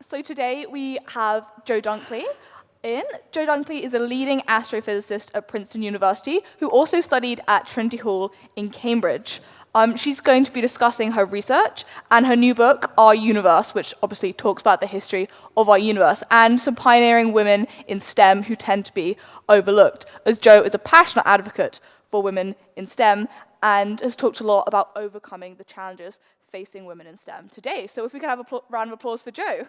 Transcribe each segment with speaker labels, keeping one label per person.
Speaker 1: So today we have Jo Dunkley in. Jo Dunkley is a leading astrophysicist at Princeton University who also studied at Trinity Hall in Cambridge. She's going to be discussing her research and her new book, Our Universe, which obviously talks about the history of our universe and some pioneering women in STEM who tend to be overlooked, as Jo is a passionate advocate for women in STEM and has talked a lot about overcoming the challenges facing women in STEM today. So if we could have a round of applause for Jo.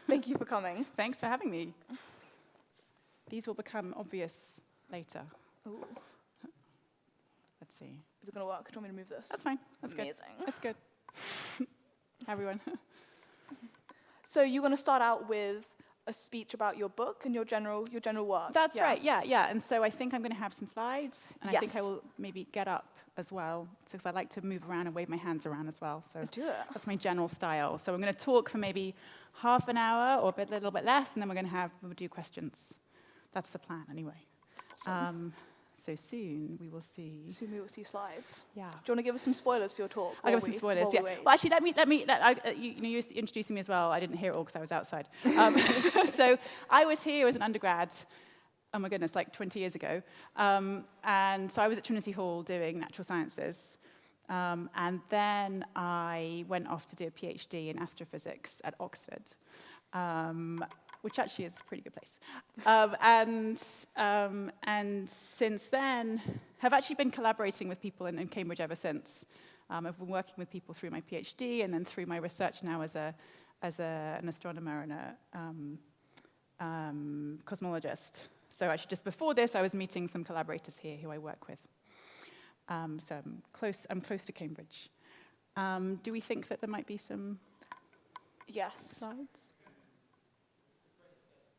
Speaker 1: Thank you for coming.
Speaker 2: Thanks for having me. These will become obvious later.
Speaker 1: Ooh.
Speaker 2: Let's see.
Speaker 1: Is it going to work? Do you want me to move this?
Speaker 2: That's fine. That's
Speaker 1: Amazing.
Speaker 2: Good. That's good. Everyone.
Speaker 1: So you're going to start out with a speech about your book and your general work.
Speaker 2: That's right. Yeah. And so I think I'm going to have some slides, and
Speaker 1: Yes.
Speaker 2: I think I will maybe get up as well, because I like to move around and wave my hands around as well. So
Speaker 1: Do it.
Speaker 2: that's my general style. So I'm going to talk for maybe half an hour or a little bit less, and then we'll do questions. That's the plan, anyway.
Speaker 1: Awesome.
Speaker 2: So soon we will see.
Speaker 1: Soon we will see slides.
Speaker 2: Yeah.
Speaker 1: Do you want to give us some spoilers for your talk?
Speaker 2: I'll give us some spoilers, yeah. Well, actually, you're introducing me as well. I didn't hear it all because I was outside. So I was here as an undergrad, oh my goodness, like 20 years ago. And so I was at Trinity Hall doing natural sciences. And then I went off to do a PhD in astrophysics at Oxford, which actually is a pretty good place. And since then, have actually been collaborating with people in Cambridge ever since. I've been working with people through my PhD and then through my research now as an astronomer and a cosmologist. So actually just before this, I was meeting some collaborators here who I work with. So I'm close to Cambridge. Do we think that there might be some slides?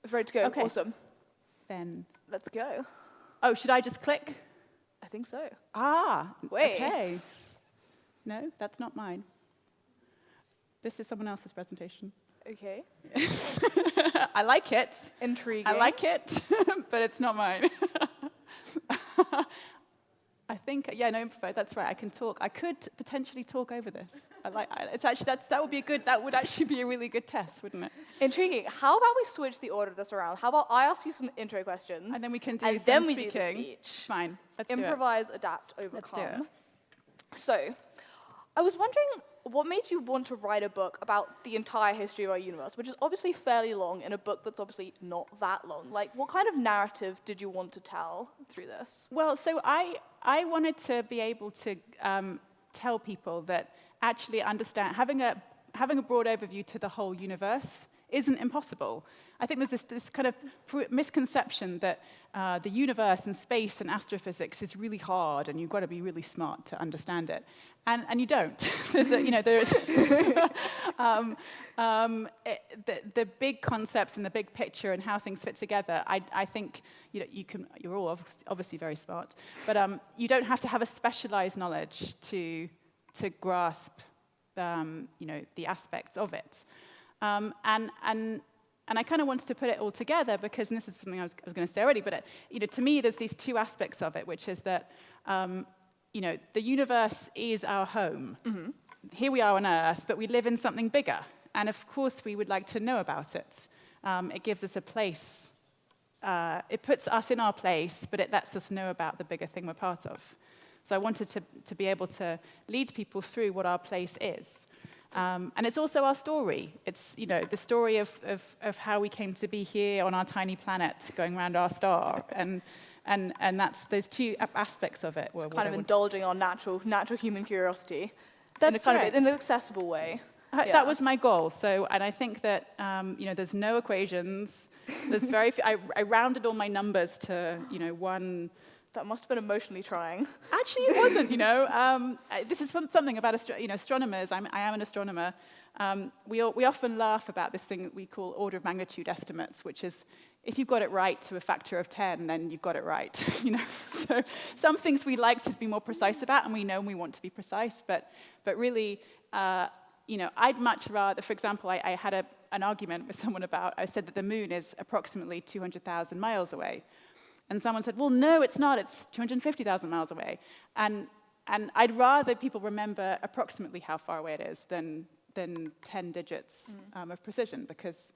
Speaker 1: Ready to go?
Speaker 2: Okay.
Speaker 1: Awesome.
Speaker 2: Then
Speaker 1: Let's go.
Speaker 2: oh, should I just click?
Speaker 1: I think so.
Speaker 2: Wait. Okay. No, that's not mine. This is someone else's presentation.
Speaker 1: Okay.
Speaker 2: I like it.
Speaker 1: Intriguing.
Speaker 2: I like it, but it's not mine. I think, that's right. I can talk. I could potentially talk over this. That would actually be a really good test, wouldn't it?
Speaker 1: Intriguing. How about we switch the order of this around? How about I ask you some intro questions,
Speaker 2: And then we can do
Speaker 1: and
Speaker 2: some
Speaker 1: then we
Speaker 2: speaking.
Speaker 1: do the speech.
Speaker 2: Fine. Let's do it.
Speaker 1: Improvise, adapt, overcome.
Speaker 2: Let's do it.
Speaker 1: So, I was wondering what made you want to write a book about the entire history of our universe, which is obviously fairly long, in a book that's obviously not that long. Like, what kind of narrative did you want to tell through this?
Speaker 2: Well, so I wanted to be able to tell people that actually understand, having a broad overview to the whole universe isn't impossible. I think there's this kind of misconception that the universe and space and astrophysics is really hard and you've got to be really smart to understand it. And you don't. The big concepts and the big picture and how things fit together, I think you're all obviously very smart, but you don't have to have a specialized knowledge to grasp the aspects of it. And I kind of wanted to put it all together because, and this is something I was going to say already, but to me there's these two aspects of it, which is that the universe is our home. Mm-hmm. Here we are on Earth, but we live in something bigger, and of course we would like to know about it. It gives us a place. It puts us in our place, but it lets us know about the bigger thing we're part of. So I wanted to be able to lead people through what our place is. And it's also our story. It's the story of how we came to be here on our tiny planet, going around our star, and that's those two aspects of it.
Speaker 1: It's kind of indulging our natural human curiosity.
Speaker 2: That's right.
Speaker 1: In an accessible way.
Speaker 2: That was my goal. So, and I think that there's no equations. There's very few. I rounded all my numbers to one.
Speaker 1: That must have been emotionally trying.
Speaker 2: Actually, it wasn't. This is something about astronomers. I am an astronomer. we often laugh about this thing that we call order of magnitude estimates, which is if you've got it right to a factor of 10, then you've got it right. So some things we like to be more precise about, and we know we want to be precise, but really, I'd much rather, for example, I had an argument with someone about, I said that the moon is approximately 200,000 miles away. And someone said, well, no, it's not, it's 250,000 miles away. And I'd rather people remember approximately how far away it is than 10 digits of precision, because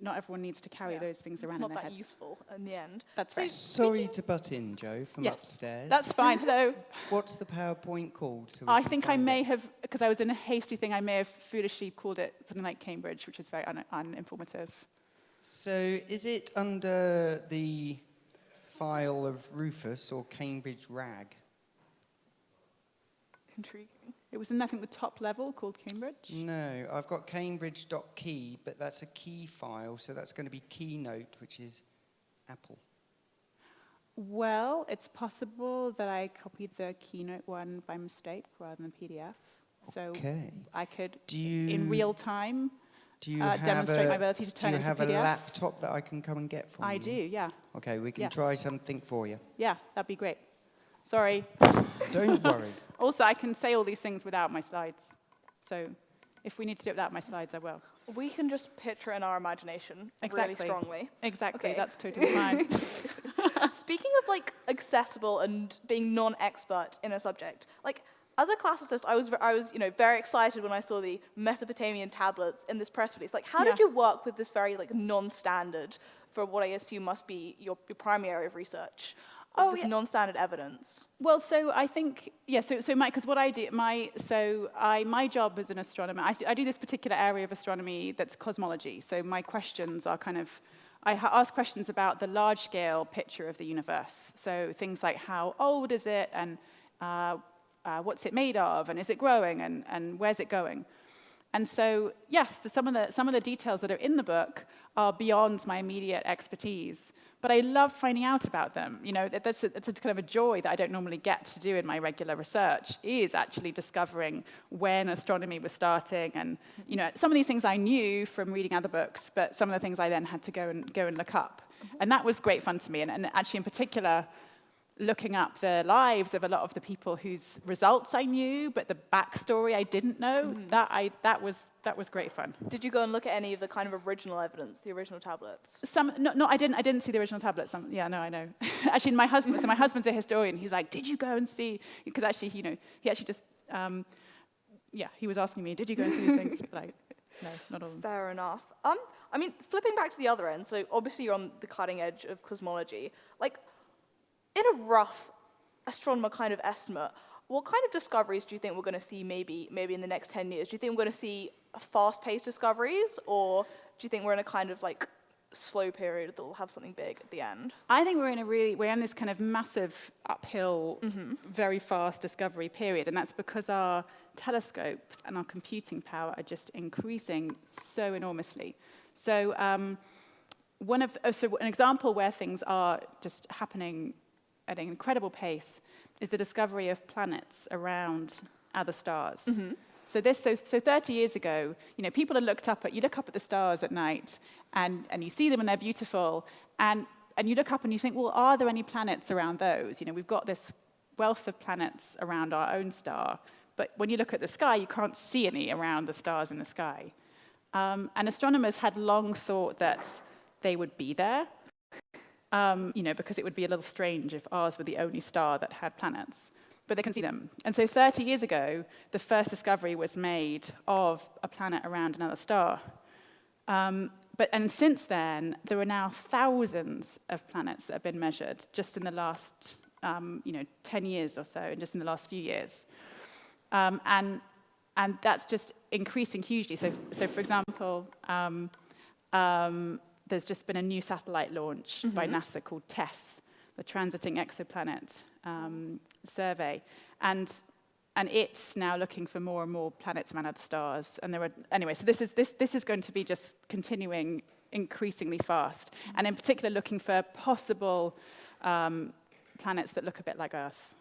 Speaker 2: not everyone needs to carry those things around in their heads.
Speaker 1: It's not that useful in the end.
Speaker 2: That's right.
Speaker 3: Sorry to butt in, Jo, from upstairs.
Speaker 2: That's fine. Hello.
Speaker 3: What's the PowerPoint called? So
Speaker 2: I think I may have, because I was in a hasty thing, I may have foolishly called it something like Cambridge, which is very uninformative.
Speaker 3: So is it under the file of Rufus or Cambridge RAG?
Speaker 1: Intriguing.
Speaker 2: It was in, I think, the top level called Cambridge.
Speaker 3: No, I've got cambridge.key, but that's a key file, so that's going to be Keynote, which is Apple.
Speaker 2: Well, it's possible that I copied the Keynote one by mistake rather than PDF. So I could, in real time, demonstrate my ability to turn into PDF.
Speaker 3: Do you have a laptop that I can come and get from you?
Speaker 2: I do, yeah.
Speaker 3: Okay, we can try something for you.
Speaker 2: Yeah, that'd be great. Sorry.
Speaker 3: Don't worry.
Speaker 2: Also, I can say all these things without my slides. So if we need to do it without my slides, I will.
Speaker 1: We can just picture in our imagination really strongly.
Speaker 2: Exactly, that's totally fine.
Speaker 1: Speaking of accessible and being non-expert in a subject, as a classicist, I was very excited when I saw the Mesopotamian tablets in this press release. How did you work with this very non-standard for what I assume must be your primary area of research? This non-standard evidence.
Speaker 2: Well, so I think, so Mike, because what I do, my job as an astronomer, I do this particular area of astronomy that's cosmology. So my questions are I ask questions about the large-scale picture of the universe. So things like how old is it, and what's it made of, and is it growing, and where's it going? And so, yes, some of the details that are in the book are beyond my immediate expertise, but I love finding out about them. It's a kind of a joy that I don't normally get to do in my regular research, is actually discovering when astronomy was starting. And some of these things I knew from reading other books, but some of the things I then had to go and look up. And that was great fun to me. And actually, in particular, looking up the lives of a lot of the people whose results I knew, but the backstory I didn't know, that was great fun.
Speaker 1: Did you go and look at any of the kind of original evidence, the original tablets?
Speaker 2: I didn't see the original tablets. I know. Actually, my husband's a historian. He's like, did you go and see? Because actually, he actually just, he was asking me, did you go and see these things? But no, not all of them.
Speaker 1: Fair enough. Flipping back to the other end, so obviously you're on the cutting edge of cosmology. In a rough astronomer kind of estimate, what kind of discoveries do you think we're going to see maybe in the next 10 years? Do you think we're going to see fast-paced discoveries, or do you think we're in a kind of slow period that will have something big at the end?
Speaker 2: I think we're in this kind of massive uphill, very fast discovery period, and that's because our telescopes and our computing power are just increasing so enormously. So an example where things are just happening at an incredible pace is the discovery of planets around other stars. So 30 years ago, people had look up at the stars at night, and you see them and they're beautiful, and you look up and you think, well, are there any planets around those? We've got this wealth of planets around our own star, but when you look at the sky, you can't see any around the stars in the sky. And astronomers had long thought that they would be there, because it would be a little strange if ours were the only star that had planets. But they can see them. And so 30 years ago, the first discovery was made of a planet around another star. And since then, there are now thousands of planets that have been measured just in the last 10 years or so, and just in the last few years. And that's just increasing hugely. So for example, there's just been a new satellite launch by NASA called TESS, the Transiting Exoplanet Survey, and it's now looking for more and more planets around other stars. And so this is going to be just continuing increasingly fast, and in particular looking for possible planets that look a bit like Earth.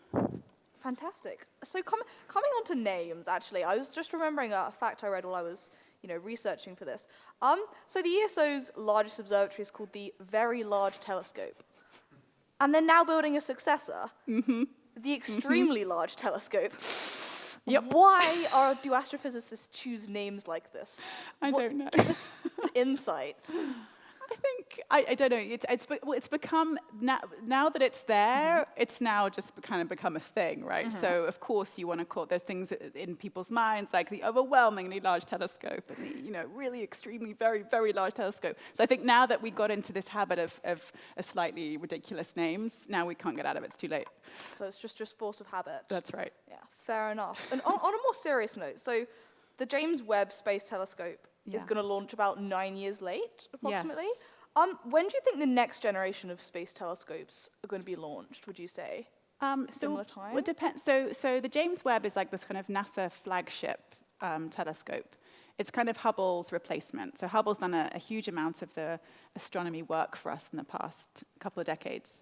Speaker 1: Fantastic. So coming on to names, actually, I was just remembering a fact I read while I was researching for this. So the ESO's largest observatory is called the Very Large Telescope. And they're now building a successor, the Extremely Large Telescope.
Speaker 2: Yep.
Speaker 1: Why do astrophysicists choose names like this?
Speaker 2: I don't know.
Speaker 1: Give us insight.
Speaker 2: I think, I don't know, it's become, now that it's there, it's now just kind of become a thing, right? So, of course, you want to call, there's things in people's minds, like the overwhelmingly large telescope and the, really extremely, very, very large telescope. So I think now that we got into this habit of a slightly ridiculous names, now we can't get out of it, it's too late.
Speaker 1: So it's just force of habit.
Speaker 2: That's right.
Speaker 1: Yeah, fair enough. And on a more serious note, so the James Webb Space Telescope is going to launch about 9 years late, approximately.
Speaker 2: Yes.
Speaker 1: When do you think the next generation of space telescopes are going to be launched, would you say? A similar time?
Speaker 2: It depends. So the James Webb is like this kind of NASA flagship telescope. It's kind of Hubble's replacement. So Hubble's done a huge amount of the astronomy work for us in the past couple of decades,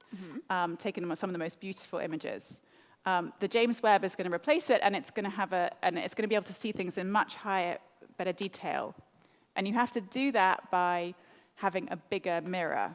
Speaker 2: taking some of the most beautiful images. The James Webb is going to replace it, and it's going to be able to see things in much higher, better detail. And you have to do that by having a bigger mirror,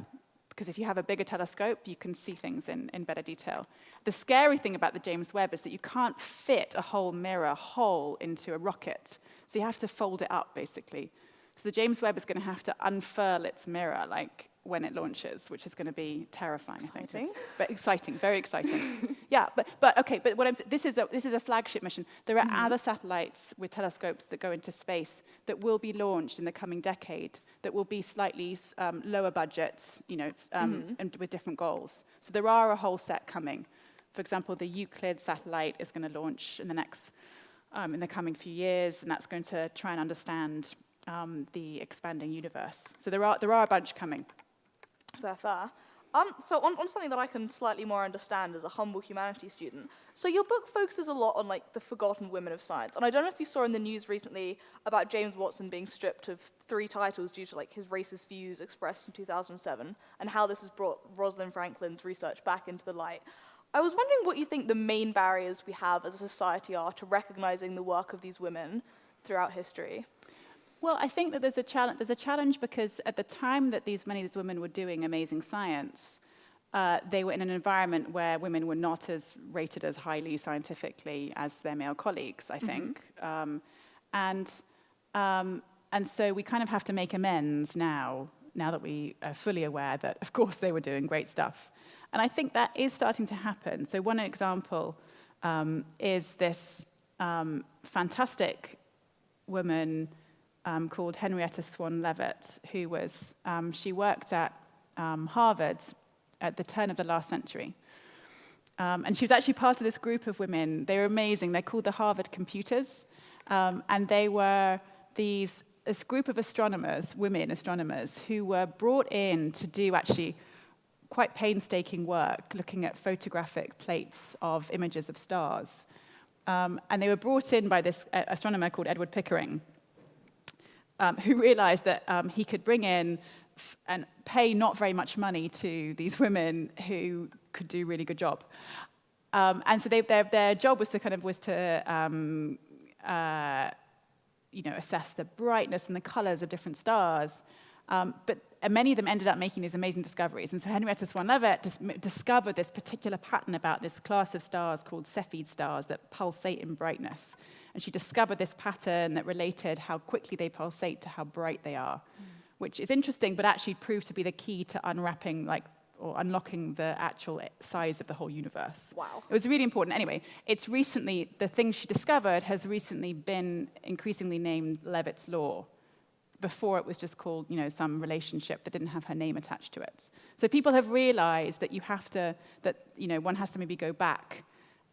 Speaker 2: because if you have a bigger telescope, you can see things in better detail. The scary thing about the James Webb is that you can't fit a whole mirror hole into a rocket, so you have to fold it up, basically. So the James Webb is going to have to unfurl its mirror, like when it launches, which is going to be terrifying.
Speaker 1: Exciting.
Speaker 2: I think. But exciting, very exciting. Yeah, but what I'm saying, this is a flagship mission. There are other satellites with telescopes that go into space that will be launched in the coming decade that will be slightly lower budget, and with different goals. So there are a whole set coming. For example, the Euclid satellite is going to launch in the coming few years, and that's going to try and understand the expanding universe. So there are a bunch coming.
Speaker 1: Fair. So on something that I can slightly more understand as a humble humanities student, so your book focuses a lot on the forgotten women of science, and I don't know if you saw in the news recently about James Watson being stripped of 3 titles due to his racist views expressed in 2007, and how this has brought Rosalind Franklin's research back into the light. I was wondering what you think the main barriers we have as a society are to recognizing the work of these women throughout history.
Speaker 2: Well, I think that there's a challenge because at the time that many of these women were doing amazing science, they were in an environment where women were not as rated as highly scientifically as their male colleagues, I think. And so we kind of have to make amends now that we are fully aware that, of course, they were doing great stuff. And I think that is starting to happen. So one example is this fantastic woman called Henrietta Swan Leavitt, who was, she worked at Harvard at the turn of the last century. And she was actually part of this group of women. They were amazing. They're called the Harvard Computers. And they were this group of astronomers, women astronomers, who were brought in to do actually quite painstaking work looking at photographic plates of images of stars. And they were brought in by this astronomer called Edward Pickering, who realized that he could bring in and pay not very much money to these women who could do a really good job. And so their job was to assess the brightness and the colors of different stars. But many of them ended up making these amazing discoveries. And so Henrietta Swan Leavitt discovered this particular pattern about this class of stars called Cepheid stars that pulsate in brightness. And she discovered this pattern that related how quickly they pulsate to how bright they are, which is interesting, but actually proved to be the key to unwrapping, or unlocking the actual size of the whole universe.
Speaker 1: Wow.
Speaker 2: It was really important. Anyway, the thing she discovered has recently been increasingly named Leavitt's Law. Before it was just called, some relationship that didn't have her name attached to it. So people have realized that one has to maybe go back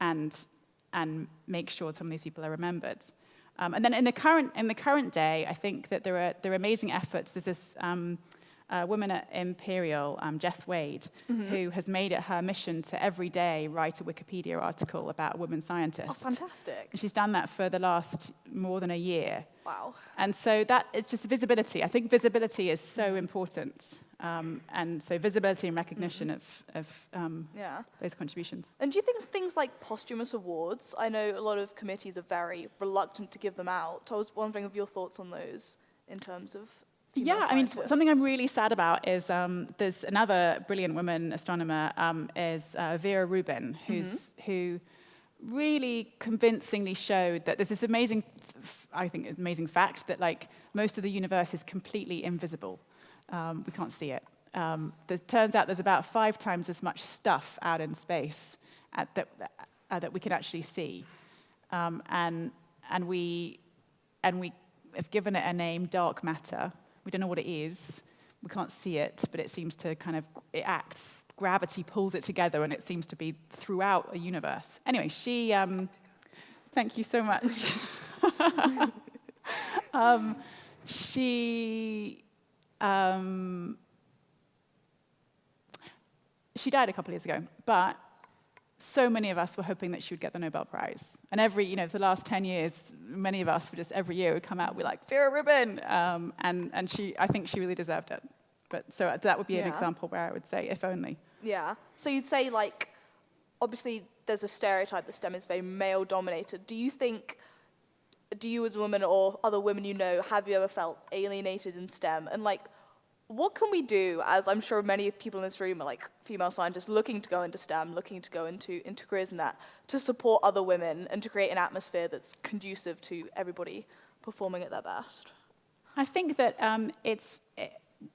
Speaker 2: and make sure some of these people are remembered. And then in the current day, I think that there are amazing efforts. There's this woman at Imperial, Jess Wade, who has made it her mission to every day write a Wikipedia article about a woman scientist.
Speaker 1: Oh, fantastic.
Speaker 2: And she's done that for the last more than a year.
Speaker 1: Wow.
Speaker 2: And so that is just visibility. I think visibility is so important. And so visibility and recognition of
Speaker 1: Yeah.
Speaker 2: those contributions.
Speaker 1: And do you think things like posthumous awards, I know a lot of committees are very reluctant to give them out. I was wondering of your thoughts on those in terms of female
Speaker 2: Yeah, I mean,
Speaker 1: scientists.
Speaker 2: something I'm really sad about is there's another brilliant woman astronomer, is Vera Rubin, who really convincingly showed that there's this amazing, I think, amazing fact that like most of the universe is completely invisible. We can't see it. Turns out there's about 5 times as much stuff out in space that we can actually see, and we have given it a name, dark matter. We don't know what it is. We can't see it, but it seems to it acts. Gravity pulls it together, and it seems to be throughout a universe. Anyway, she, thank you so much. She died a couple of years ago, but so many of us were hoping that she would get the Nobel Prize. And for the last 10 years, many of us every year would come out, we're like, Vera Rubin! And I think she really deserved it. But so that would be an example where I would say, if only.
Speaker 1: Yeah. So you'd say, like, obviously there's a stereotype that STEM is very male-dominated. Do you as a woman or other women you know, have you ever felt alienated in STEM? And, like, what can we do, as I'm sure many people in this room are, like, female scientists looking to go into STEM, looking to go into careers in that, to support other women and to create an atmosphere that's conducive to everybody performing at their best?
Speaker 2: I think that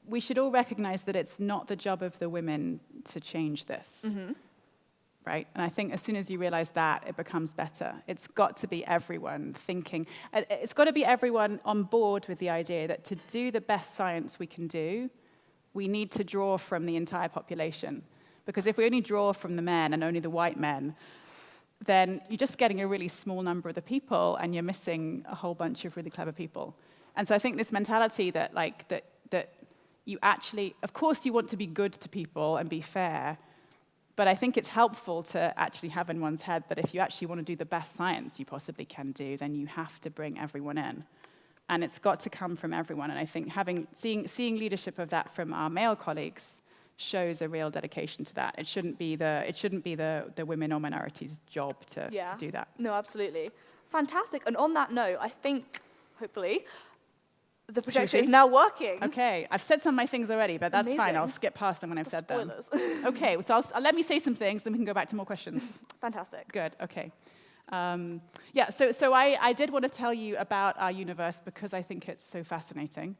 Speaker 2: we should all recognize that it's not the job of the women to change this, right? And I think as soon as you realize that, it becomes better. It's got to be everyone thinking. It's got to be everyone on board with the idea that to do the best science we can do, we need to draw from the entire population. Because if we only draw from the men and only the white men, then you're just getting a really small number of the people, and you're missing a whole bunch of really clever people. And so I think this mentality that you actually, of course you want to be good to people and be fair, but I think it's helpful to actually have in one's head that if you actually want to do the best science you possibly can do, then you have to bring everyone in. And it's got to come from everyone. And I think seeing leadership of that from our male colleagues shows a real dedication to that. It shouldn't be the women or minorities' job to do that.
Speaker 1: No, absolutely. Fantastic. And on that note, I think, hopefully, the projector is now working.
Speaker 2: Okay, I've said some of my things already, but that's fine. I'll skip past them when I've said them.
Speaker 1: Spoilers.
Speaker 2: Okay, so let me say some things, then we can go back to more questions.
Speaker 1: Fantastic.
Speaker 2: Good, okay. So I did want to tell you about our universe because I think it's so fascinating.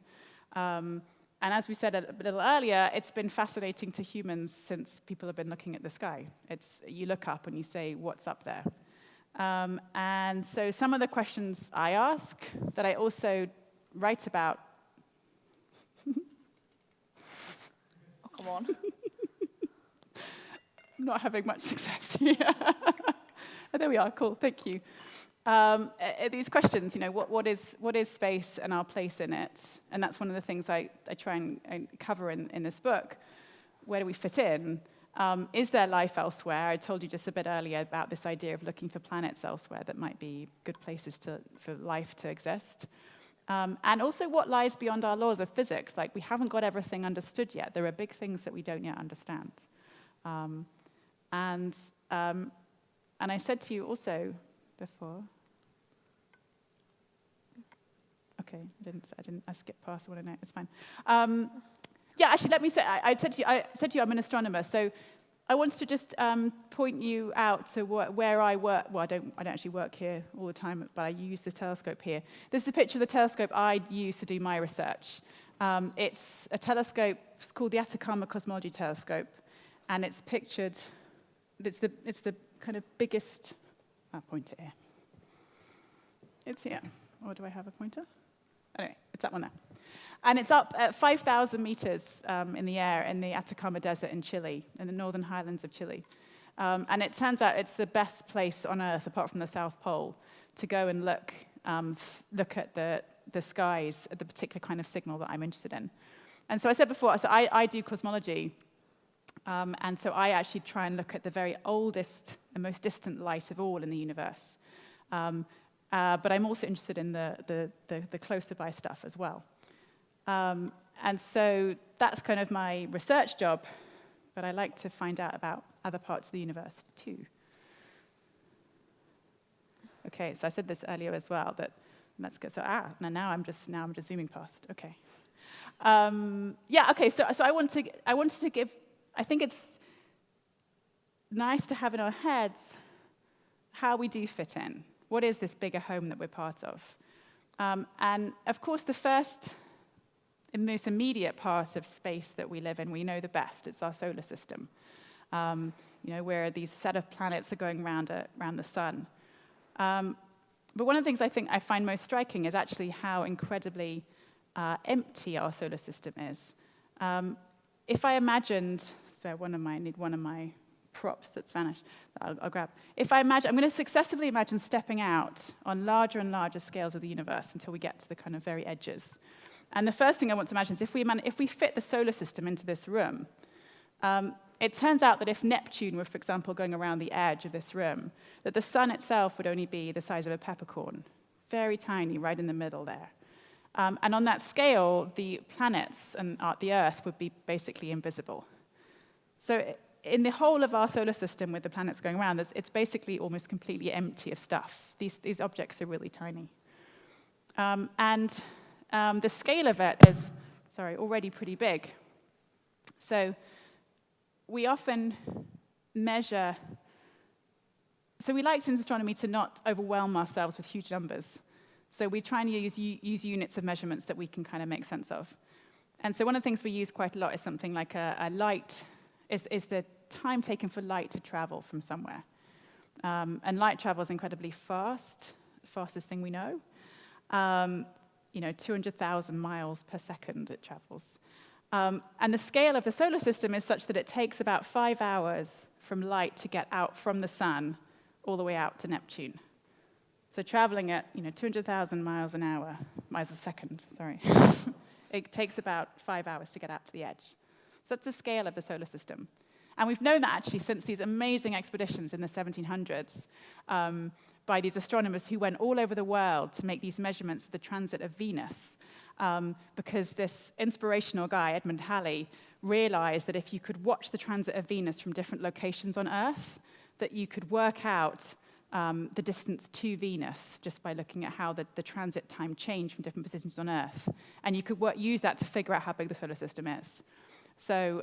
Speaker 2: And as we said a little earlier, it's been fascinating to humans since people have been looking at the sky. You look up and you say, what's up there? And so some of the questions I ask that I also write about.
Speaker 1: Oh, come on.
Speaker 2: I'm not having much success here. Oh, there we are, cool, thank you. These questions, what is space and our place in it? And that's one of the things I try and cover in this book. Where do we fit in? Is there life elsewhere? I told you just a bit earlier about this idea of looking for planets elsewhere that might be good places for life to exist. And also what lies beyond our laws of physics. Like, we haven't got everything understood yet. There are big things that we don't yet understand. And I said to you also before, okay, I skipped past what I know, it's fine. Actually, let me say, I said to you I'm an astronomer, so I wanted to just point you out to where I work. Well, I don't actually work here all the time, but I use the telescope here. This is a picture of the telescope I use to do my research. It's a telescope, it's called the Atacama Cosmology Telescope, and it's pictured, it's the kind of biggest, I'll point it here. It's here. Or do I have a pointer? Anyway, it's that one there. And it's up at 5,000 meters in the air in the Atacama Desert in Chile, in the northern highlands of Chile. And it turns out it's the best place on Earth, apart from the South Pole, to go and look at the skies at the particular kind of signal that I'm interested in. And so I said before, so I do cosmology, and so I actually try and look at the very oldest and most distant light of all in the universe. But I'm also interested in the closer by stuff as well. And so that's kind of my research job, but I like to find out about other parts of the universe too. Okay, so I said this earlier as well, that let's go, now I'm just zooming past, okay. Okay, so I wanted to give, I think it's nice to have in our heads how we do fit in. What is this bigger home that we're part of? And of course, the first and most immediate part of space that we live in, we know the best. It's our solar system. Where these set of planets are going around the sun. But one of the things I think I find most striking is actually how incredibly empty our solar system is. If I imagined, I need one of my props that's vanished. I'll grab. I'm going to successively imagine stepping out on larger and larger scales of the universe until we get to the kind of very edges. And the first thing I want to imagine is if we fit the solar system into this room, it turns out that if Neptune were, for example, going around the edge of this room, that the sun itself would only be the size of a peppercorn, very tiny, right in the middle there. And on that scale, the planets and the Earth would be basically invisible. So in the whole of our solar system with the planets going around, it's basically almost completely empty of stuff. These objects are really tiny. The scale of it is, already pretty big. So we often measure, so we like in astronomy to not overwhelm ourselves with huge numbers. So we try and use units of measurements that we can kind of make sense of. And so one of the things we use quite a lot is something like a light, is the time taken for light to travel from somewhere. And light travels incredibly fast, the fastest thing we know. 200,000 miles per second it travels. And the scale of the solar system is such that it takes about 5 hours from light to get out from the sun all the way out to Neptune. So traveling at 200,000 miles a second, it takes about 5 hours to get out to the edge. So that's the scale of the solar system. And we've known that actually since these amazing expeditions in the 1700s by these astronomers who went all over the world to make these measurements of the transit of Venus. Because this inspirational guy, Edmund Halley, realized that if you could watch the transit of Venus from different locations on Earth, that you could work out the distance to Venus just by looking at how the transit time changed from different positions on Earth. And you could use that to figure out how big the solar system is. So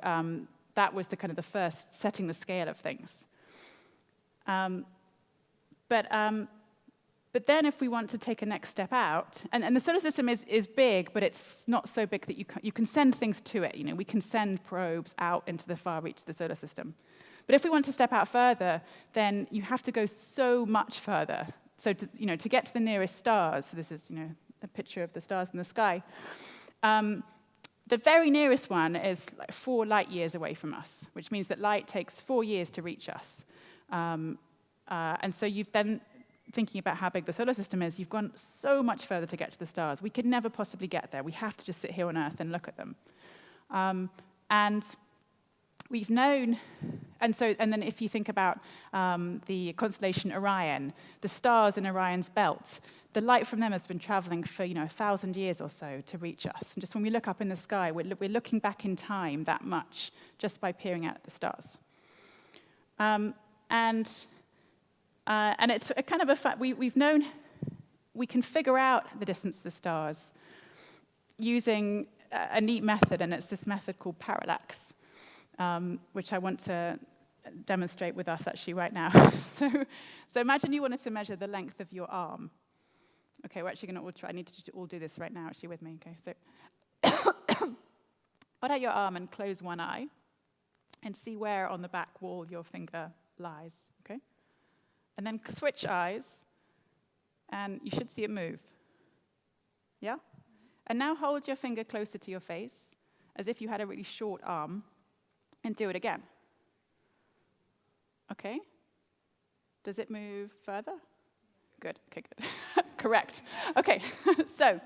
Speaker 2: that was the first setting the scale of things. But then if we want to take a next step out, and the solar system is big, but it's not so big that you can send things to it. We can send probes out into the far reach of the solar system. But if we want to step out further, then you have to go so much further. So to get to the nearest stars, so this is a picture of the stars in the sky, the very nearest one is 4 light years away from us, which means that light takes 4 years to reach us. And so you've then, thinking about how big the solar system is, you've gone so much further to get to the stars. We could never possibly get there. We have to just sit here on Earth and look at them. And we've known, and then if you think about the constellation Orion, the stars in Orion's belt, the light from them has been traveling for 1,000 years or so to reach us. And just when we look up in the sky, we're looking back in time that much just by peering out at the stars. And it's a kind of a fact, we've known we can figure out the distance to the stars using a neat method, and it's this method called parallax, which I want to demonstrate with us actually right now. So imagine you wanted to measure the length of your arm. Okay, we're actually going to all try. I need to all do this right now actually with me. Okay, so hold out your arm and close one eye and see where on the back wall your finger lies. Okay? And then switch eyes, and you should see it move. Yeah? And now hold your finger closer to your face, as if you had a really short arm, and do it again. Okay? Does it move further? Good. Okay, good. Correct. Okay, so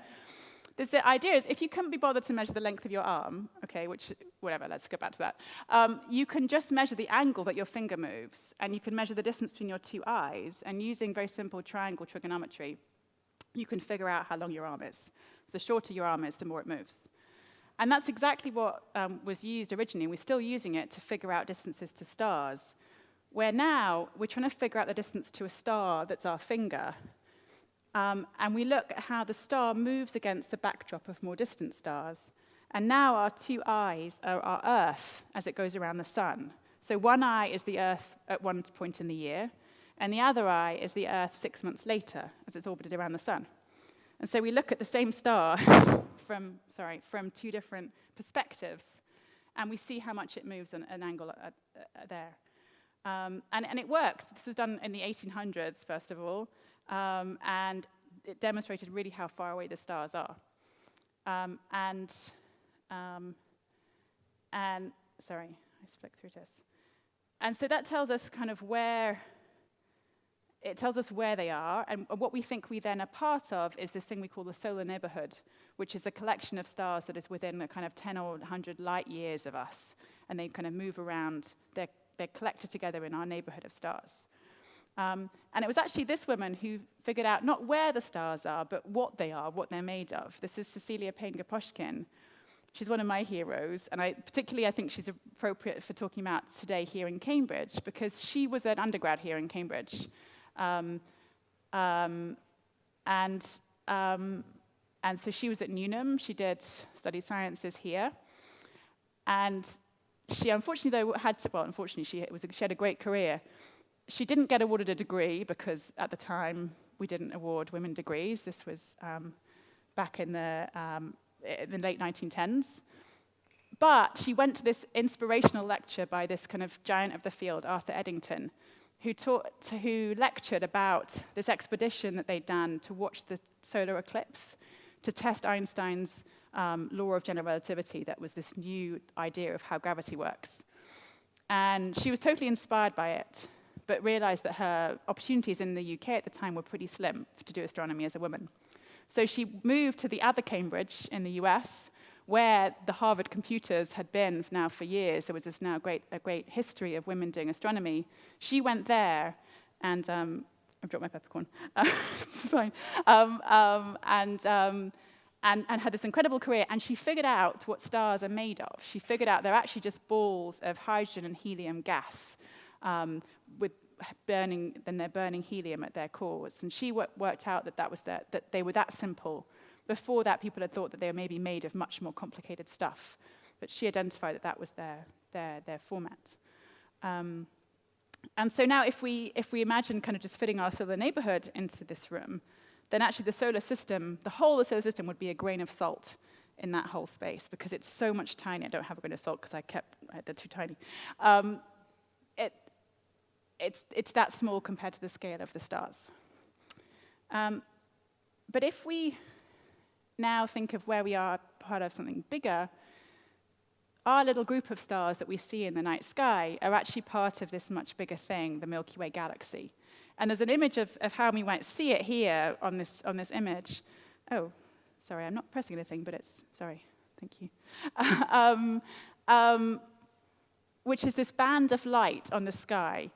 Speaker 2: the idea is if you couldn't be bothered to measure the length of your arm, okay, which, whatever, let's go back to that, you can just measure the angle that your finger moves, and you can measure the distance between your 2 eyes, and using very simple triangle trigonometry, you can figure out how long your arm is. The shorter your arm is, the more it moves. And that's exactly what was used originally. We're still using it to figure out distances to stars, where now we're trying to figure out the distance to a star that's our finger. And we look at how the star moves against the backdrop of more distant stars. And now our two eyes are our Earth as it goes around the sun. So one eye is the Earth at one point in the year, and the other eye is the Earth 6 months later as it's orbited around the sun. And so we look at the same star from two different perspectives, and we see how much it moves on an angle there. And it works. This was done in the 1800s, first of all, and it demonstrated really how far away the stars are. Sorry, I flicked through this. And so that tells us kind of where they are, and what we think we then are part of is this thing we call the solar neighborhood, which is a collection of stars that is within a kind of 10 or 100 light years of us, and they kind of move around. They're collected together in our neighborhood of stars. And it was actually this woman who figured out not where the stars are, but what they are, what they're made of. This is Cecilia Payne-Gaposchkin. She's one of my heroes, and I think she's appropriate for talking about today here in Cambridge, because she was an undergrad here in Cambridge. And so she was at Newnham. She did study sciences here. And she unfortunately, though, she had a great career. She didn't get awarded a degree because at the time we didn't award women degrees. This was back in the late 1910s. But she went to this inspirational lecture by this kind of giant of the field, Arthur Eddington, who lectured about this expedition that they'd done to watch the solar eclipse to test Einstein's law of general relativity. That was this new idea of how gravity works. And she was totally inspired by it, but realized that her opportunities in the UK at the time were pretty slim to do astronomy as a woman. So she moved to the other Cambridge in the US, where the Harvard computers had been now for years. There was this now a great history of women doing astronomy. She went there, and I've dropped my peppercorn. It's fine. And had this incredible career. And she figured out what stars are made of. She figured out they're actually just balls of hydrogen and helium gas, they're burning helium at their cores. And she worked out that they were that simple. Before that, people had thought that they were maybe made of much more complicated stuff. But she identified that was their format. And so now if we imagine kind of just fitting our solar neighborhood into this room, then actually the solar system, the whole of the solar system would be a grain of salt in that whole space, because it's so much tiny. I don't have a grain of salt because they're too tiny. It's that small compared to the scale of the stars. But if we now think of where we are part of something bigger, our little group of stars that we see in the night sky are actually part of this much bigger thing, the Milky Way galaxy. And there's an image of how we might see it here on this image. Oh, sorry, I'm not pressing anything, but sorry, thank you. Which is this band of light on the sky.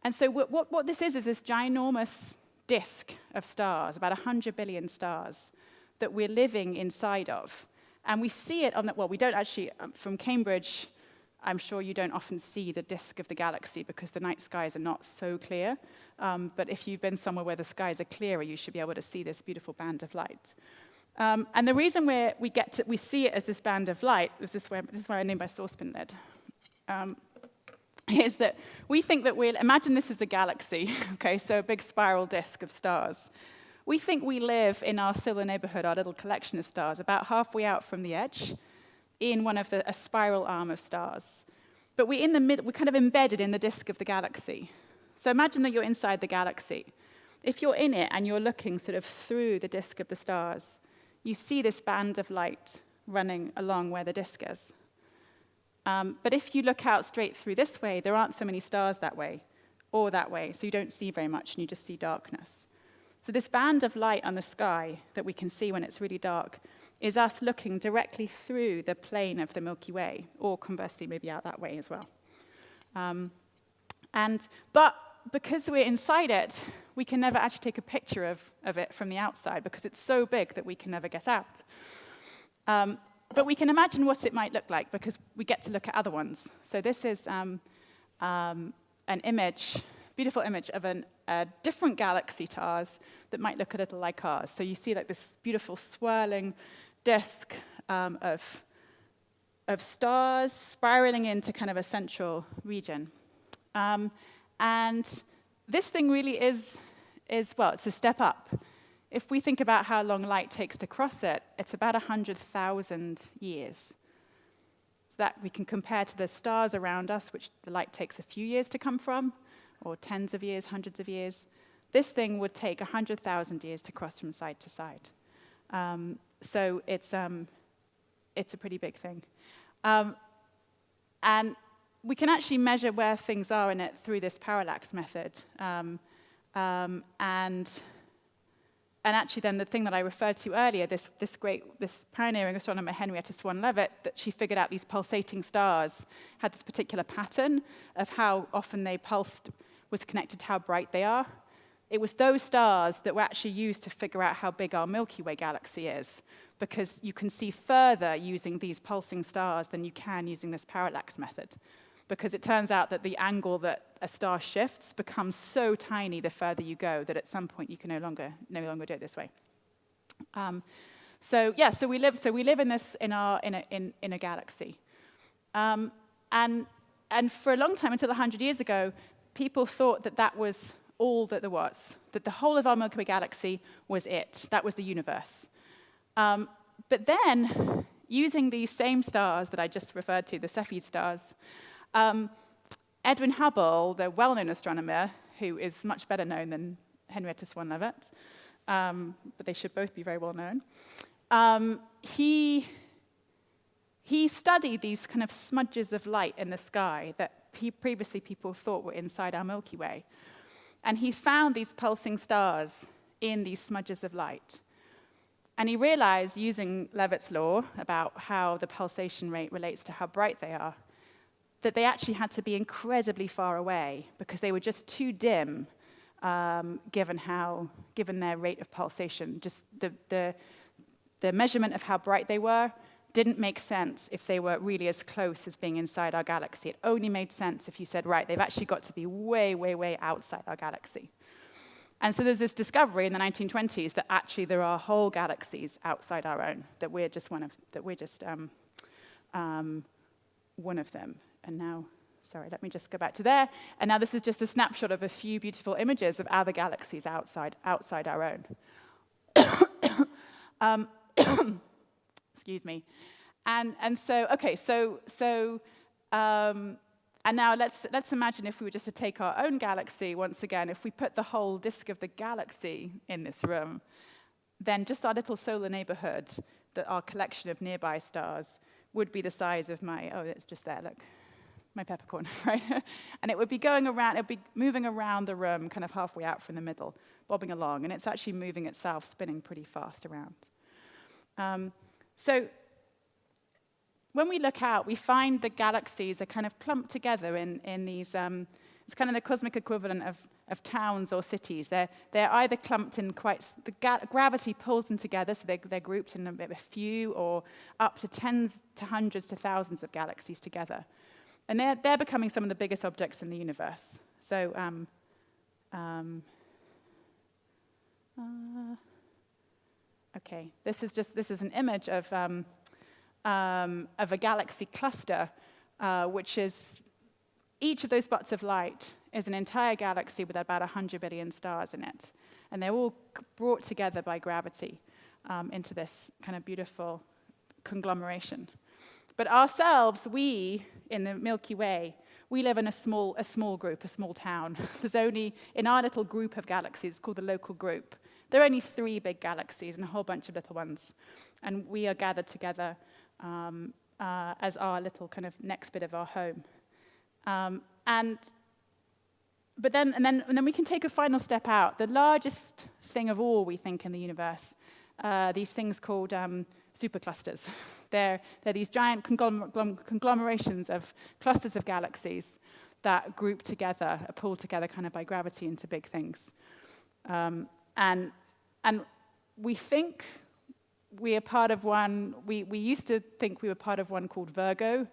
Speaker 2: And so what this is this ginormous disk of stars, about 100 billion stars, that we're living inside of. And we see it we don't actually, from Cambridge, I'm sure you don't often see the disk of the galaxy because the night skies are not so clear. But if you've been somewhere where the skies are clearer, you should be able to see this beautiful band of light. And the reason we see it as this band of light, this is why I named my saucepan lid, is that we think that imagine this is a galaxy, okay, so a big spiral disk of stars. We think we live in our solar neighborhood, our little collection of stars, about halfway out from the edge, in a spiral arm of stars. But we're kind of embedded in the disk of the galaxy. So imagine that you're inside the galaxy. If you're in it and you're looking sort of through the disk of the stars, you see this band of light running along where the disk is. But if you look out straight through this way, there aren't so many stars that way, or that way, so you don't see very much, and you just see darkness. So this band of light on the sky that we can see when it's really dark is us looking directly through the plane of the Milky Way, or conversely, maybe out that way as well. But because we're inside it, we can never actually take a picture of it from the outside because it's so big that we can never get out. But we can imagine what it might look like because we get to look at other ones. So this is an image, beautiful image of a different galaxy to ours that might look a little like ours. So you see like this beautiful swirling disk of stars spiraling into kind of a central region. And this thing really is, well, it's a step up. If we think about how long light takes to cross it, it's about 100,000 years. So that we can compare to the stars around us, which the light takes a few years to come from, or tens of years, hundreds of years. This thing would take 100,000 years to cross from side to side. So it's a pretty big thing. And we can actually measure where things are in it through this parallax method. And actually then the thing that I referred to earlier, this pioneering astronomer Henrietta Swan-Leavitt, that she figured out these pulsating stars had this particular pattern of how often they pulsed was connected to how bright they are. It was those stars that were actually used to figure out how big our Milky Way galaxy is, because you can see further using these pulsing stars than you can using this parallax method. Because it turns out that the angle that a star shifts becomes so tiny the further you go that at some point you can no longer do it this way. So we live in this in a galaxy, and for a long time, until 100 years ago, people thought that was all that there was, that the whole of our Milky Way galaxy was it. That was the universe. But then, using these same stars that I just referred to, the Cepheid stars. Edwin Hubble, the well-known astronomer, who is much better known than Henrietta Swan-Leavitt, but they should both be very well known, he studied these kind of smudges of light in the sky that previously people thought were inside our Milky Way. And he found these pulsing stars in these smudges of light. And he realized, using Leavitt's law about how the pulsation rate relates to how bright they are, that they actually had to be incredibly far away because they were just too dim, given their rate of pulsation. Just the measurement of how bright they were didn't make sense if they were really as close as being inside our galaxy. It only made sense if you said, right, they've actually got to be way, way, way outside our galaxy. And so there's this discovery in the 1920s that actually there are whole galaxies outside our own, that we're just one of them. And now, sorry, let me just go back to there. And now this is just a snapshot of a few beautiful images of other galaxies outside our own. Excuse me. And so, okay, and now let's imagine if we were just to take our own galaxy once again, if we put the whole disk of the galaxy in this room, then just our little solar neighborhood, our collection of nearby stars, would be the size of it's just there, look, my peppercorn, right? And it would be going around, it would be moving around the room, kind of halfway out from the middle, bobbing along, and it's actually moving itself, spinning pretty fast around. So when we look out, we find the galaxies are kind of clumped together in these, it's kind of the cosmic equivalent of towns or cities. They're either clumped in gravity pulls them together, so they're grouped in a few or up to tens to hundreds to thousands of galaxies together. And they're becoming some of the biggest objects in the universe. So, okay, this is an image of a galaxy cluster, which is each of those spots of light is an entire galaxy with about 100 billion stars in it. And they're all brought together by gravity into this kind of beautiful conglomeration. But ourselves, we, in the Milky Way, we live in a small group, a small town. There's only, in our little group of galaxies, called the local group, there are only 3 big galaxies and a whole bunch of little ones. And we are gathered together as our little kind of next bit of our home. And then we can take a final step out. The largest thing of all, we think, in the universe, these things called superclusters. They're these giant conglomerations of clusters of galaxies that group together, are pulled together kind of by gravity into big things. And we think we are part of one, we used to think we were part of one called Virgo,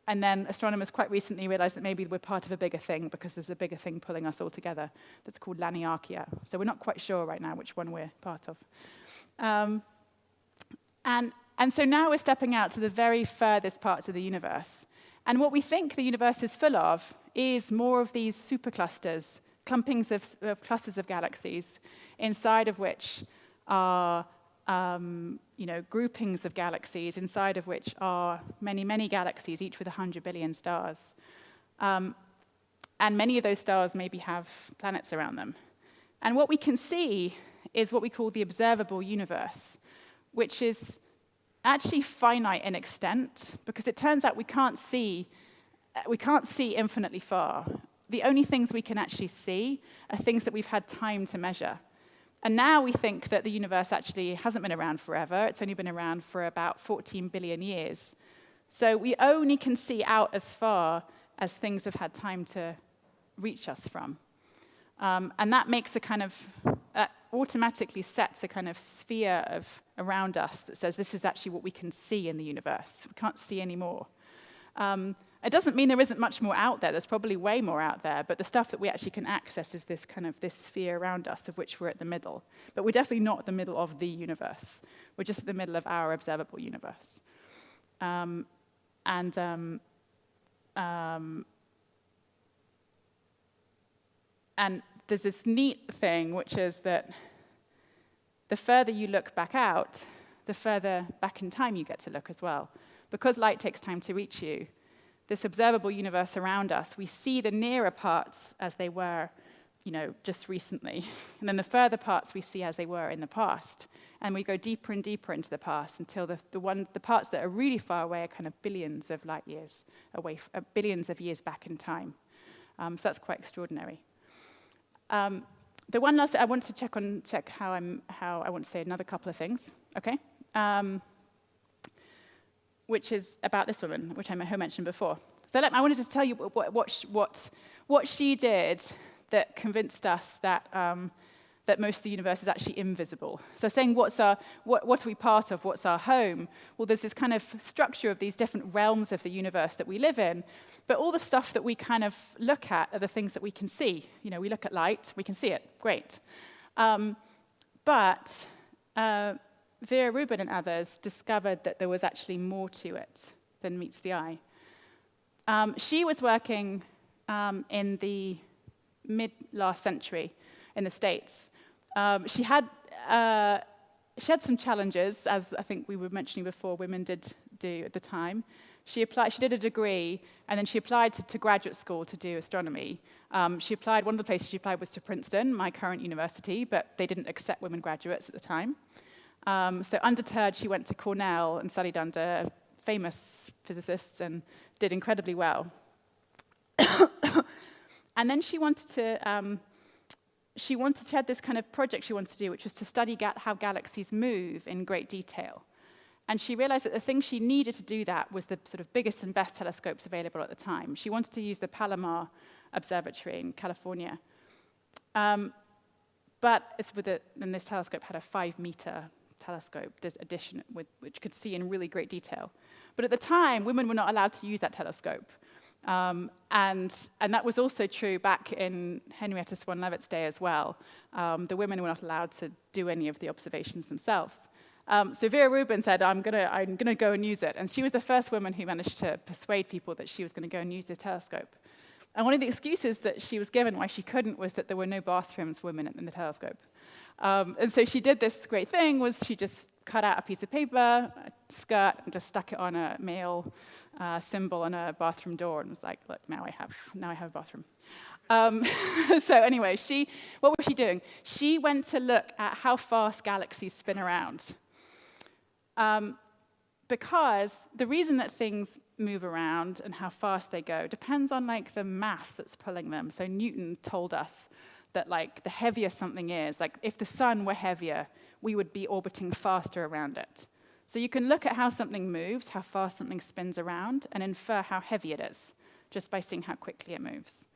Speaker 2: and then astronomers quite recently realized that maybe we're part of a bigger thing because there's a bigger thing pulling us all together that's called Laniakea. So we're not quite sure right now which one we're part of. And so now we're stepping out to the very furthest parts of the universe. And what we think the universe is full of is more of these superclusters, clumpings of clusters of galaxies, inside of which are groupings of galaxies, inside of which are many, many galaxies, each with 100 billion stars. And many of those stars maybe have planets around them. And what we can see is what we call the observable universe, which is actually finite in extent, because it turns out we can't see infinitely far. The only things we can actually see are things that we've had time to measure. And now we think that the universe actually hasn't been around forever. It's only been around for about 14 billion years. So we only can see out as far as things have had time to reach us from. And that makes a kind of, automatically sets a kind of sphere around us that says this is actually what we can see in the universe. We can't see any more. It doesn't mean there isn't much more out there. There's probably way more out there, but the stuff that we actually can access is this sphere around us, of which we're at the middle. But we're definitely not at the middle of the universe. We're just at the middle of our observable universe. And there's this neat thing, which is that the further you look back out, the further back in time you get to look as well. Because light takes time to reach you, this observable universe around us, we see the nearer parts as they were, just recently. And then the further parts we see as they were in the past. And we go deeper and deeper into the past until the parts that are really far away are kind of billions of light years away, billions of years back in time. So that's quite extraordinary. The one last, I want to check how I want to say another couple of things, okay? Which is about this woman, which I mentioned before. So I wanted to tell you what she did that convinced us that that most of the universe is actually invisible. So saying what are we part of, what's our home? Well, there's this kind of structure of these different realms of the universe that we live in, but all the stuff that we kind of look at are the things that we can see. We look at light, we can see it, great. But Vera Rubin and others discovered that there was actually more to it than meets the eye. She was working in the mid-last century in the States. She had some challenges, as I think we were mentioning before, women did do at the time. She did a degree, and then she applied to graduate school to do astronomy. One of the places she applied was to Princeton, my current university, but they didn't accept women graduates at the time. So undeterred, she went to Cornell and studied under famous physicists and did incredibly well. And then she had this kind of project she wanted to do, which was to study how galaxies move in great detail. And she realized that the thing she needed to do that was the sort of biggest and best telescopes available at the time. She wanted to use the Palomar Observatory in California. But then this telescope had a 5-meter telescope addition, which could see in really great detail. But at the time, women were not allowed to use that telescope. And that was also true back in Henrietta Swan-Leavitt's day as well. The women were not allowed to do any of the observations themselves. So Vera Rubin said, I'm gonna go and use it. And she was the first woman who managed to persuade people that she was gonna go and use the telescope. And one of the excuses that she was given why she couldn't was that there were no bathrooms for women in the telescope. And so she did this great thing, was she just cut out a piece of paper, a skirt, and just stuck it on a male symbol on a bathroom door, and was like, look, now I have a bathroom. So anyway, what was she doing? She went to look at how fast galaxies spin around. Because the reason that things move around and how fast they go depends on the mass that's pulling them. So Newton told us that the heavier something is, if the sun were heavier, we would be orbiting faster around it. So you can look at how something moves, how fast something spins around, and infer how heavy it is, just by seeing how quickly it moves.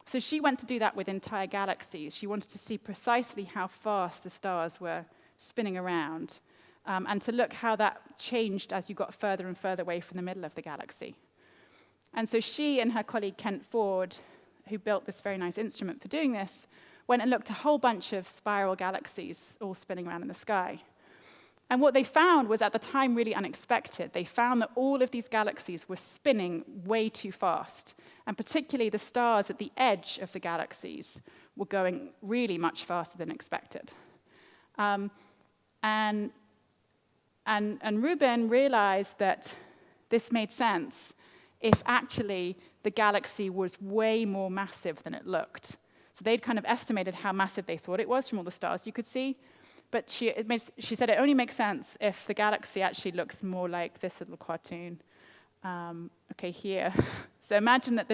Speaker 2: So she went to do that with entire galaxies. She wanted to see precisely how fast the stars were spinning around, and to look how that changed as you got further and further away from the middle of the galaxy. And so she and her colleague Kent Ford, who built this very nice instrument for doing this, went and looked at a whole bunch of spiral galaxies all spinning around in the sky. And what they found was, at the time, really unexpected. They found that all of these galaxies were spinning way too fast, and particularly the stars at the edge of the galaxies were going really much faster than expected. And Rubin realized that this made sense if actually the galaxy was way more massive than it looked. So they'd kind of estimated how massive they thought it was from all the stars you could see. But she said it only makes sense if the galaxy actually looks more like this little cartoon. Okay, here. So imagine that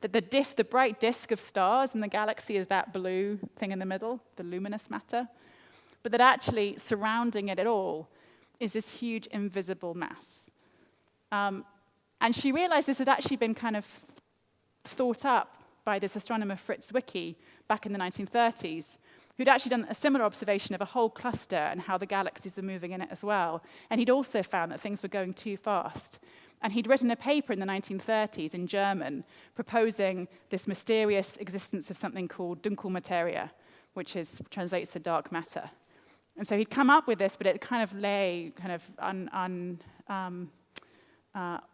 Speaker 2: the bright disk of stars in the galaxy is that blue thing in the middle, the luminous matter. But that actually surrounding it at all is this huge invisible mass. And she realized this had actually been kind of thought up by this astronomer Fritz Zwicky back in the 1930s, who'd actually done a similar observation of a whole cluster and how the galaxies were moving in it as well. And he'd also found that things were going too fast. And he'd written a paper in the 1930s in German proposing this mysterious existence of something called Dunkelmaterie, which translates to dark matter. And so he'd come up with this, but it kind of lay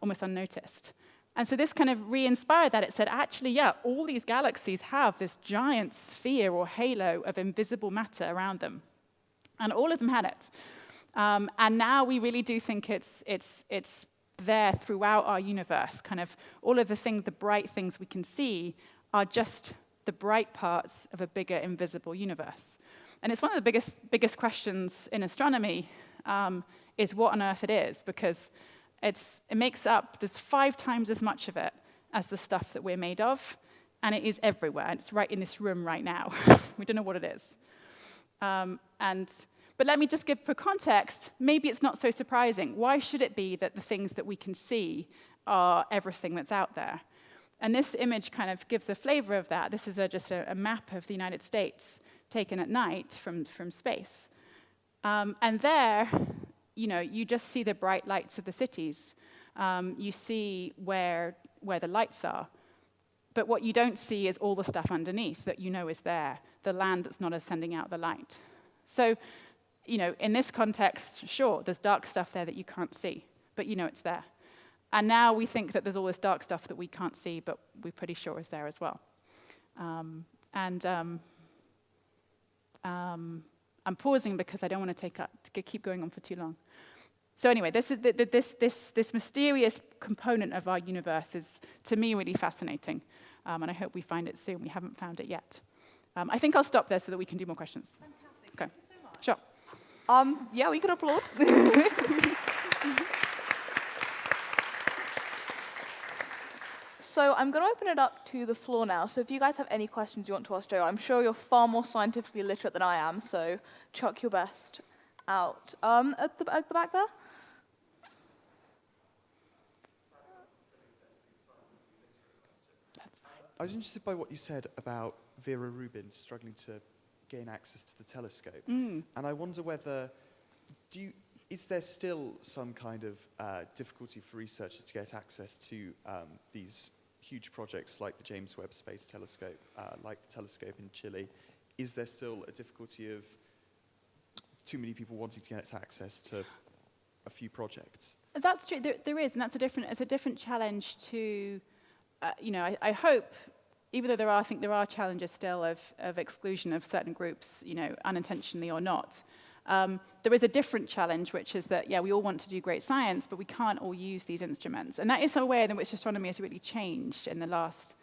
Speaker 2: almost unnoticed. And so this kind of re-inspired that. It said, actually, yeah, all these galaxies have this giant sphere or halo of invisible matter around them. And all of them had it. And now we really do think it's there throughout our universe. Kind of all of the bright things we can see are just the bright parts of a bigger invisible universe. And it's one of the biggest questions in astronomy, is what on earth it is, because it makes up, there's 5 times as much of it as the stuff that we're made of, and it is everywhere, and it's right in this room right now. We don't know what it is. But let me just give, for context, maybe it's not so surprising. Why should it be that the things that we can see are everything that's out there? And this image kind of gives a flavor of that. This is just a map of the United States taken at night from space. And there, you just see the bright lights of the cities. You see where the lights are. But what you don't see is all the stuff underneath that is there, the land that's not sending out the light. So, in this context, sure, there's dark stuff there that you can't see, but it's there. And now we think that there's all this dark stuff that we can't see, but we're pretty sure is there as well. I'm pausing because I don't want to keep going on for too long. So anyway, this is this mysterious component of our universe is, to me, really fascinating, and I hope we find it soon. We haven't found it yet. I think I'll stop there so that we can do more questions.
Speaker 1: Fantastic.
Speaker 2: Okay.
Speaker 1: Thank you so much.
Speaker 2: Sure.
Speaker 1: Yeah, we could applaud. So I'm going to open it up to the floor now. So if you guys have any questions you want to ask Joe, I'm sure you're far more scientifically literate than I am, so chuck your best out. At the back there?
Speaker 2: That's fine.
Speaker 4: I was interested by what you said about Vera Rubin struggling to gain access to the telescope. And I wonder whether, is there still some kind of difficulty for researchers to get access to these huge projects like the James Webb Space Telescope, like the telescope in Chile? Is there still a difficulty of too many people wanting to get access to a few projects?
Speaker 2: That's true. There is, and it's a different challenge to, I hope, even though I think there are challenges still of exclusion of certain groups, unintentionally or not. There is a different challenge, which is that, we all want to do great science, but we can't all use these instruments. And that is a way in which astronomy has really changed in the last,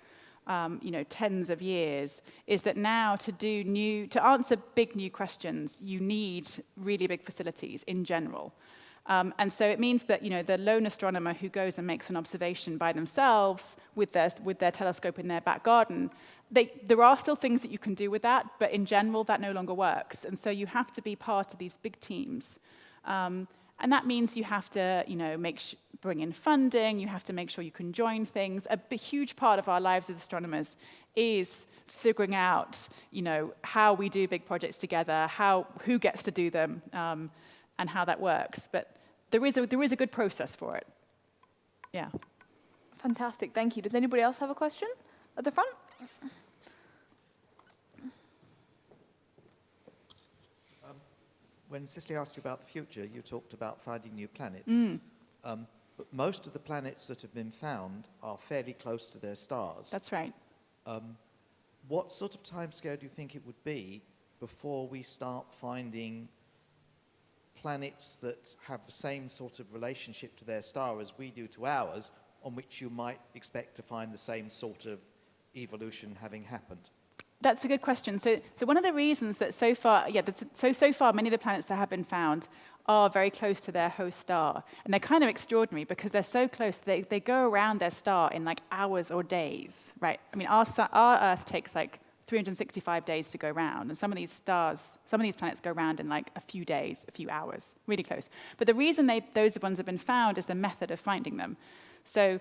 Speaker 2: tens of years, is that now to answer big new questions, you need really big facilities in general. And so it means that, the lone astronomer who goes and makes an observation by themselves with their telescope in their back garden, there are still things that you can do with that, but in general, that no longer works. And so you have to be part of these big teams. And that means you have to, bring in funding, you have to make sure you can join things. A huge part of our lives as astronomers is figuring out, how we do big projects together, who gets to do them, how that works. But there is a good process for it. Yeah.
Speaker 1: Fantastic, thank you. Does anybody else have a question at the front?
Speaker 5: When Cicely asked you about the future, you talked about finding new planets. But most of the planets that have been found are fairly close to their stars.
Speaker 2: That's right.
Speaker 5: What sort of timescale do you think it would be before we start finding planets that have the same sort of relationship to their star as we do to ours, on which you might expect to find the same sort of evolution having happened?
Speaker 2: That's a good question. So one of the reasons that so far many of the planets that have been found are very close to their host star. And they're kind of extraordinary because they're so close, they go around their star in like hours or days, right? I mean, our Earth takes like 365 days to go round, and some of these planets go round in like a few days, a few hours, really close. But the reason those ones have been found is the method of finding them. So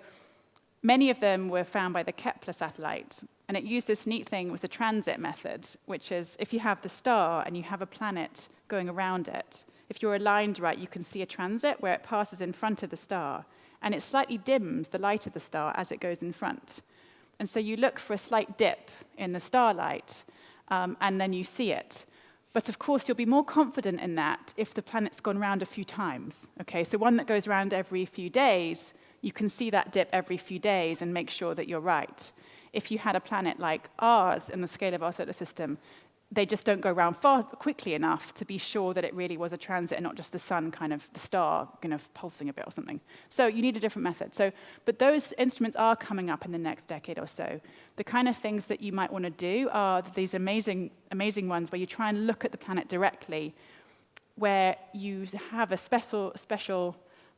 Speaker 2: many of them were found by the Kepler satellite, and it used this neat thing. It was a transit method, which is if you have the star and you have a planet going around it, if you're aligned right, you can see a transit where it passes in front of the star, and it slightly dims the light of the star as it goes in front. And so you look for a slight dip in the starlight, and then you see it. But of course, you'll be more confident in that if the planet's gone round a few times. Okay, so one that goes round every few days, you can see that dip every few days and make sure that you're right. If you had a planet like ours in the scale of our solar system, they just don't go around quickly enough to be sure that it really was a transit and not just the sun, the star pulsing a bit or something. So you need a different method. But those instruments are coming up in the next decade or so. The kind of things that you might want to do are these amazing, amazing ones where you try and look at the planet directly, where you have a special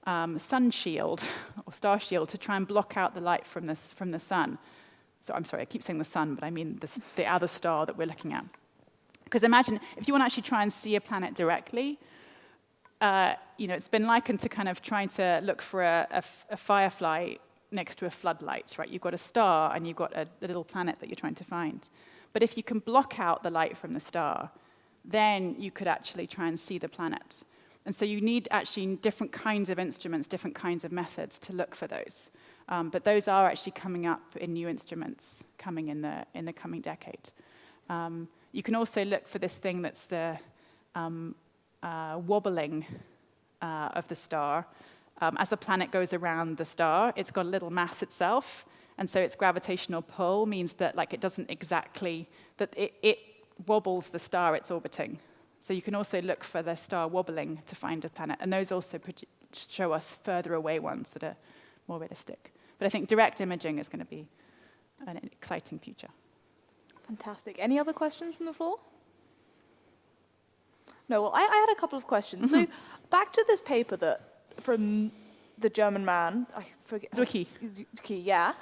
Speaker 2: sun shield or star shield to try and block out the light from the sun. So I'm sorry, I keep saying the sun, but I mean the other star that we're looking at. Because imagine, if you want to actually try and see a planet directly, it's been likened to kind of trying to look for a firefly next to a floodlight, right? You've got a star and you've got a little planet that you're trying to find. But if you can block out the light from the star, then you could actually try and see the planet. And so you need actually different kinds of instruments, different kinds of methods to look for those. But those are actually coming up in new instruments coming in the coming decade. You can also look for this thing that's the wobbling of the star. As a planet goes around the star, it's got a little mass itself, and so its gravitational pull means that it doesn't exactly, that it wobbles the star it's orbiting. So you can also look for the star wobbling to find a planet, and those also show us further away ones that are more realistic. But I think direct imaging is going to be an exciting future.
Speaker 1: Fantastic. Any other questions from the floor? No, well, I had a couple of questions. So back to this paper from the German man, I forget.
Speaker 2: Zwicky.
Speaker 1: Zwicky, yeah.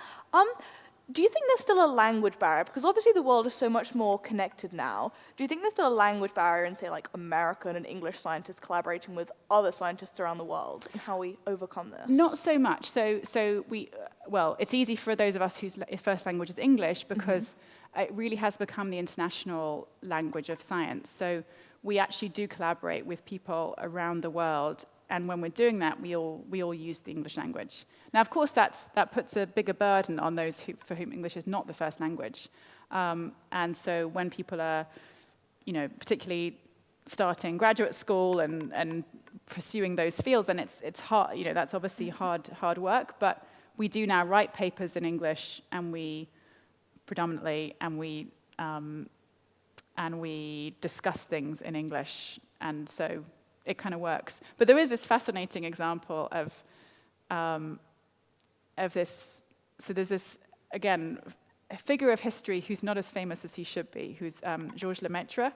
Speaker 1: Do you think there's still a language barrier? Because obviously the world is so much more connected now. Do you think there's still a language barrier in, say, like American and English scientists collaborating with other scientists around the world, and how we overcome this?
Speaker 2: Not so much. So it's easy for those of us whose first language is English because it really has become the international language of science. So we actually do collaborate with people around the world. And when we're doing that, we all use the English language. Now, of course, that puts a bigger burden on those for whom English is not the first language. And so when people are, particularly starting graduate school and pursuing those fields, then it's hard. That's obviously hard work. But we do now write papers in English, and we discuss things in English, and so it kind of works. But there is this fascinating example of this. So there's this, again, a figure of history who's not as famous as he should be, who's Georges Lemaitre.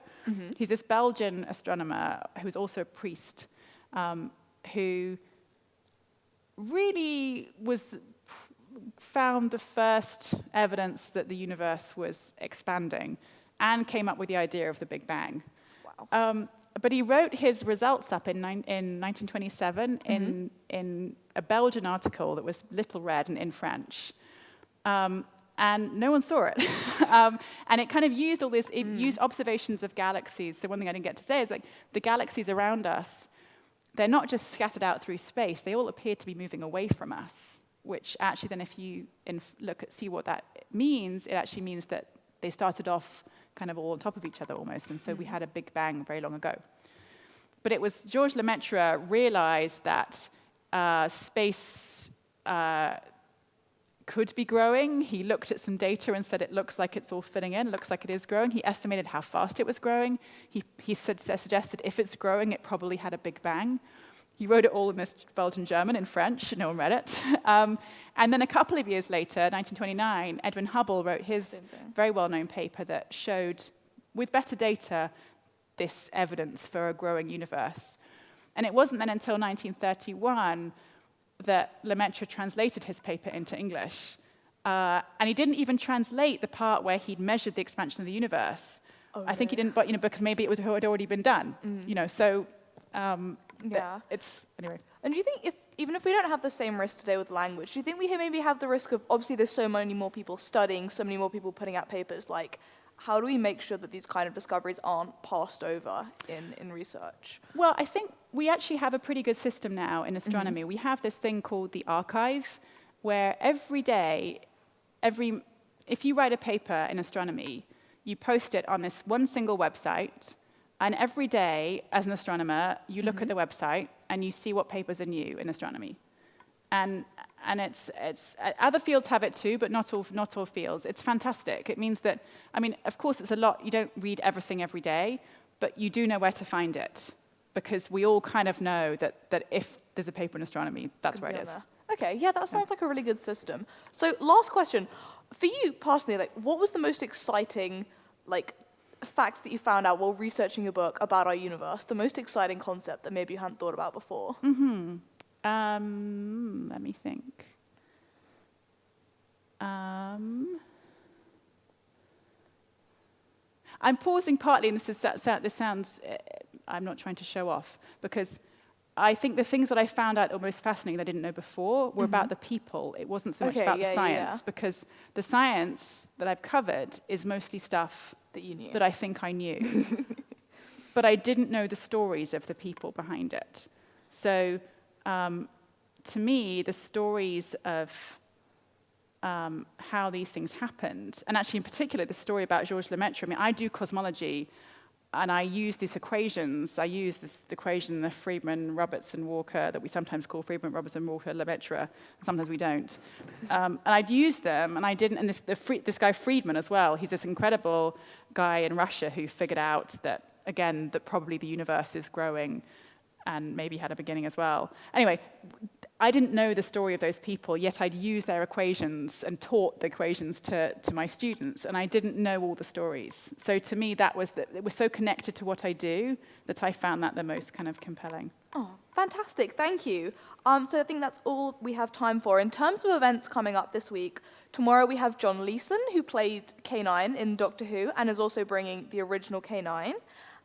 Speaker 2: He's this Belgian astronomer who's also a priest, who really found the first evidence that the universe was expanding and came up with the idea of the Big Bang.
Speaker 1: Wow.
Speaker 2: But he wrote his results up in 1927 in a Belgian article that was little read and in French. And no one saw it. And it kind of used used observations of galaxies. So one thing I didn't get to say is the galaxies around us they're not just scattered out through space, they all appear to be moving away from us, which actually then if you see what that means, it actually means that they started off kind of all on top of each other almost, and so we had a big bang very long ago. But it was Georges Lemaitre realized that space could be growing. He looked at some data and said it looks like it's all fitting in, looks like it is growing. He estimated how fast it was growing. He suggested if it's growing, it probably had a big bang. He wrote it all in this Belgian German, in French, no one read it. And then a couple of years later, 1929, Edwin Hubble wrote his very well-known paper that showed, with better data, this evidence for a growing universe. And it wasn't then until 1931 that Lemaitre translated his paper into English. And he didn't even translate the part where he'd measured the expansion of the universe.
Speaker 1: Oh,
Speaker 2: I think he didn't, but because maybe it had already been done. So
Speaker 1: Yeah.
Speaker 2: it's anyway.
Speaker 1: And do you think even if we don't have the same risk today with language, do you think we maybe have the risk of, obviously there's so many more people studying, so many more people putting out papers, like how do we make sure that these kind of discoveries aren't passed over in research?
Speaker 2: Well, I think we actually have a pretty good system now in astronomy. We have this thing called the archive, where every day, if you write a paper in astronomy, you post it on this one single website, and every day, as an astronomer, you look at the website and you see what papers are new in astronomy. And it's other fields have it too, but not all fields. It's fantastic. It means that, I mean, of course, it's a lot. You don't read everything every day, but you do know where to find it, because we all kind of know that if there's a paper in astronomy, that's where it is.
Speaker 1: Okay, yeah, that sounds like a really good system. So, last question for you personally, like, what was the most exciting, like, fact that you found out while researching your book about our universe? The most exciting concept that maybe you hadn't thought about before?
Speaker 2: Let me think. I'm pausing partly, and this sounds, I'm not trying to show off, because I think the things that I found out that were most fascinating that I didn't know before were about the people. It wasn't so much about the science, because the science that I've covered is mostly stuff
Speaker 1: that you knew,
Speaker 2: that I think I knew. But I didn't know the stories of the people behind it. So to me, the stories of how these things happened, and actually in particular the story about Georges Lemaitre. I mean, I do cosmology, and I use these equations. I use this equation, the Friedman, Robertson, Walker, that we sometimes call Friedman, Robertson, Walker, Lemaitre, and sometimes we don't. And I'd use them, and I didn't. And this guy Friedman as well. He's this incredible guy in Russia who figured out that, again, that probably the universe is growing, and maybe had a beginning as well. Anyway, I didn't know the story of those people, yet I'd used their equations and taught the equations to my students, and I didn't know all the stories. So to me, it was so connected to what I do that I found that the most kind of compelling.
Speaker 1: Oh, fantastic. Thank you. So I think that's all we have time for. In terms of events coming up this week, tomorrow we have John Leeson, who played K9 in Doctor Who and is also bringing the original K9.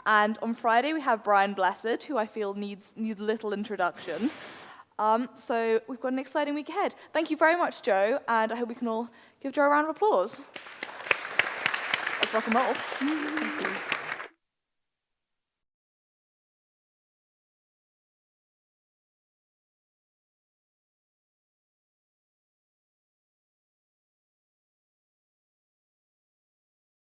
Speaker 1: And on Friday, we have Brian Blessed, who I feel needs little introduction. So we've got an exciting week ahead. Thank you very much, Joe, and I hope we can all give Joe a round of applause. Let's rock and roll.
Speaker 2: Thank you.